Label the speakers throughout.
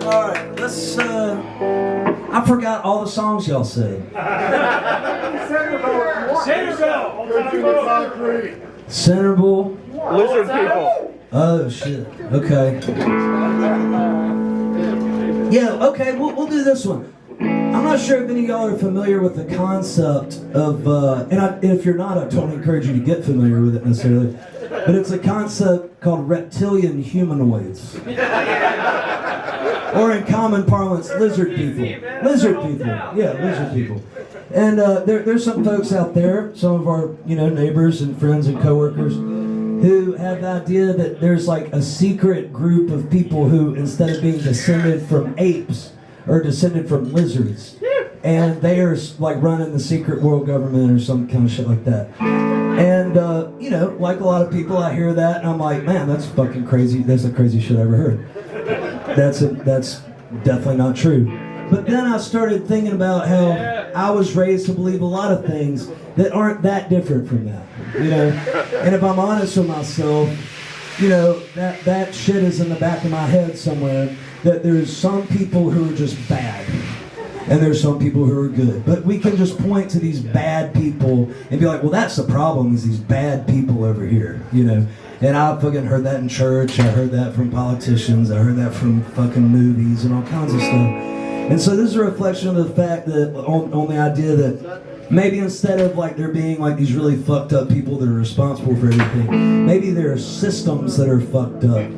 Speaker 1: All right, let's. I forgot all the songs y'all said. Centerville.
Speaker 2: Lizard people.
Speaker 1: Oh shit. Okay. Yeah. Okay. We'll do this one. I'm not sure if any of y'all are familiar with the concept of, and if you're not, I totally encourage you to get familiar with it necessarily. But it's a concept called reptilian humanoids. Or in common parlance, lizard people. Lizard people. Yeah, lizard people. And there's some folks out there, some of our neighbors and friends and coworkers, who have the idea that there's like a secret group of people who, instead of being descended from apes, are descended from lizards. And they are like running the secret world government or some kind of shit like that. And, like a lot of people, I hear that and I'm like, man, that's fucking crazy. That's the craziest shit I ever heard. That's definitely not true. But then I started thinking about how I was raised to believe a lot of things that aren't that different from that, And if I'm honest with myself, that shit is in the back of my head somewhere, that there's some people who are just bad. And there's some people who are good. But we can just point to these bad people and be like, well, that's the problem, is these bad people over here, And I fucking heard that in church. I heard that from politicians. I heard that from fucking movies and all kinds of stuff. And so this is a reflection of the fact that, on the idea that maybe instead of like there being like these really fucked up people that are responsible for everything, maybe there are systems that are fucked up.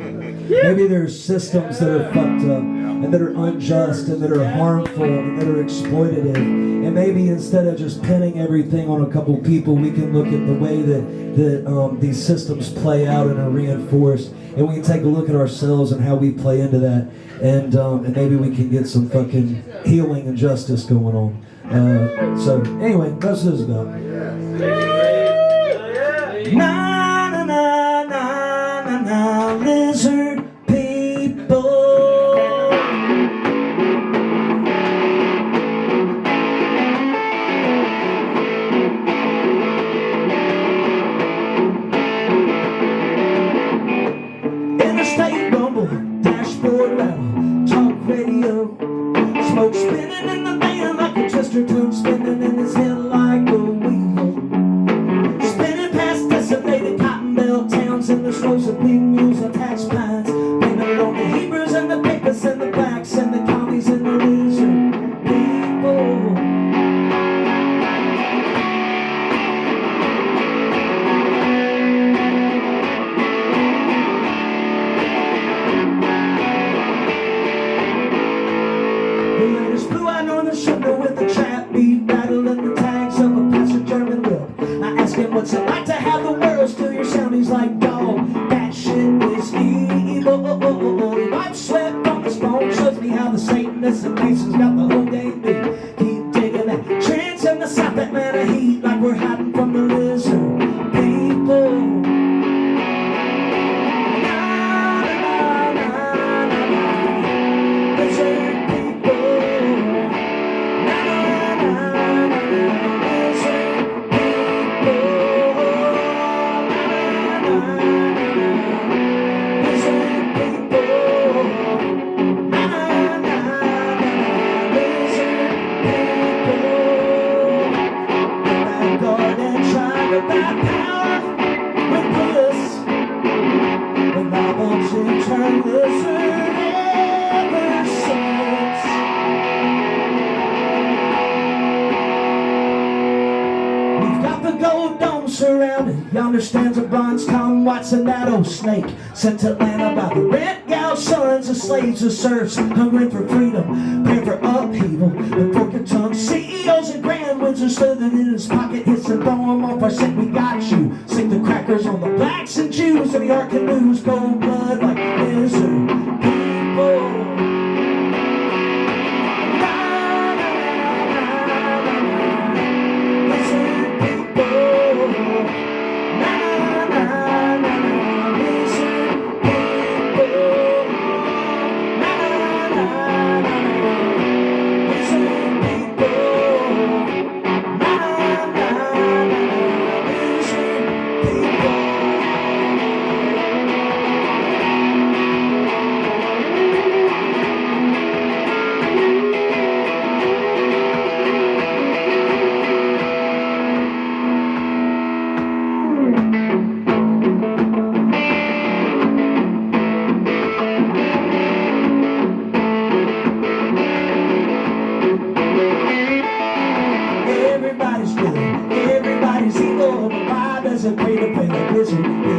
Speaker 1: Maybe there are systems that are fucked up and that are unjust and that are harmful and that are exploitative. And maybe instead of just pinning everything on a couple people, we can look at the way that these systems play out and are reinforced. And we can take a look at ourselves and how we play into that. And maybe we can get some fucking healing and justice going on. So anyway, that's what it's about. Na na na na na na, lizard people. Interstate rumble, dashboard rattle, talk radio, smoke spinning in the van like a twister, tongue spinning in his head like a weevil. Spinning past desolated cotton belt towns and the rows of big mules attached pines. Painted on the Hebrews and the papers and the blacks and the commies and the lizard people. The latest blue-eyed northern sugar with the trap beat rattling the tags of a passenger German whip. I ask him what's it like to have the world steal your sound. He's like, dog, that shit is evil. Wipe sweat from his phone, shows me how the Satanists and pieces got the whole game beat. Keep digging that trench in the South Atlanta heat like we're hiding from the lizard people. Surrounded, yonder stands a bronze Tom Watson, that old snake, sent to Atlanta by the red gal sons of slaves and serfs, hungering for freedom, praying for upheaval. The forked tongue CEOs and grand Windsor slithered in his pocket, hits and throw him off our set. We got you. Sink the crackers on the blacks and Jews and the Ark canoes, cold blood like lizard people.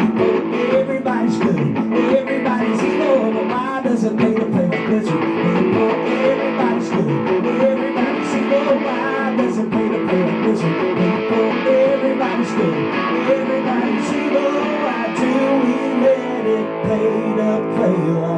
Speaker 1: people, everybody's good, everybody's evil, but why does it pay to play like lizard people? Everybody's good, everybody's evil, why does it pay to play like lizard people? Everybody's good, everybody's evil, why do we let it pay to play like